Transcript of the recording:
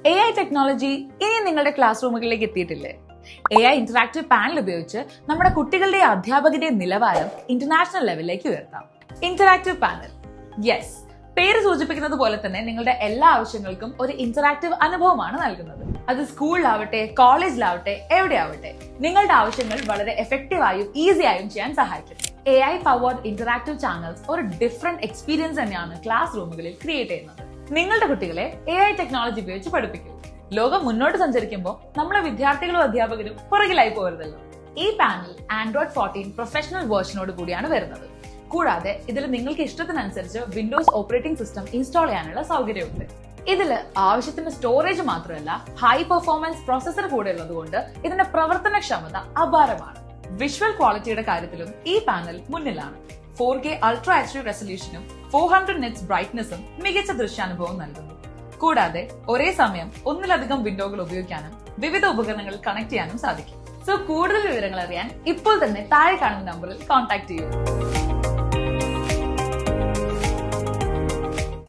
AI technology ഇനി നിങ്ങളുടെ class റൂമുകളിലേക്ക് എത്തിയിട്ടില്ലേ? AI interactive panel ഉപയോഗിച്ച് നമ്മുടെ കുട്ടികളുടെ അധ്യാപകരുടെ നിലവാരം ഇന്റർനാഷണൽ ലെവലിലേക്ക് ഉയർത്താം. ഇന്ററാക്റ്റീവ് പാനൽ, യെസ്, പേര് സൂചിപ്പിക്കുന്നത് പോലെ തന്നെ നിങ്ങളുടെ എല്ലാ ആവശ്യങ്ങൾക്കും ഒരു ഇന്ററാക്റ്റീവ് അനുഭവമാണ് നൽകുന്നത്. അത് സ്കൂളിലാവട്ടെ, കോളേജിലാവട്ടെ, എവിടെയാവട്ടെ, നിങ്ങളുടെ ആവശ്യങ്ങൾ വളരെ എഫക്റ്റീവായും ഈസിയായും ചെയ്യാൻ സഹായിക്കും. AI പവർഡ് ഇന്ററാക്റ്റീവ് ചാനൽസ് ഒരു ഡിഫറെന്റ് എക്സ്പീരിയൻസ് തന്നെയാണ് ക്ലാസ് റൂമുകളിൽ ക്രിയേറ്റ് ചെയ്യുന്നത്. നിങ്ങളുടെ കുട്ടികളെ AI ടെക്നോളജി ഉപയോഗിച്ച് പഠിപ്പിക്കും. ലോകം മുന്നോട്ട് സഞ്ചരിക്കുമ്പോൾ നമ്മളെ വിദ്യാർത്ഥികളും അധ്യാപകരും പുറകിലായി പോകരുതല്ലോ. ഈ പാനൽ Android 14 പ്രൊഫഷണൽ വേർഷനോട് കൂടിയാണ് വരുന്നത്. കൂടാതെ ഇതിൽ നിങ്ങൾക്ക് ഇഷ്ടത്തിനനുസരിച്ച് വിൻഡോസ് ഓപ്പറേറ്റിംഗ് സിസ്റ്റം ഇൻസ്റ്റാൾ ചെയ്യാനുള്ള സൗകര്യമുണ്ട്. ഇതിൽ ആവശ്യത്തിന് സ്റ്റോറേജ് മാത്രമല്ല, ഹൈ പെർഫോമൻസ് പ്രോസസർ കൂടെ ഉള്ളതുകൊണ്ട് ഇതിന്റെ പ്രവർത്തനക്ഷമത അപാരമാണ്. വിഷ്വൽ ക്വാളിറ്റിയുടെ കാര്യത്തിലും ഈ പാനൽ മുന്നിലാണ്. 4K അൾട്രാ HD റെസൊല്യൂഷനും 400 nits ബ്രൈറ്റ്നസും മികച്ച ദൃശ്യാനുഭവം നൽകുന്നു. കൂടാതെ ഒരേ സമയം ഒന്നിലധികം വിൻഡോകൾ ഉപയോഗിക്കാനും വിവിധ ഉപകരണങ്ങൾ കണക്ട് ചെയ്യാനും സാധിക്കും. സോ കൂടുതൽ വിവരങ്ങൾ അറിയാൻ ഇപ്പോൾ തന്നെ താഴെ കാണുന്ന നമ്പറിൽ കോൺടാക്ട് ചെയ്യൂ.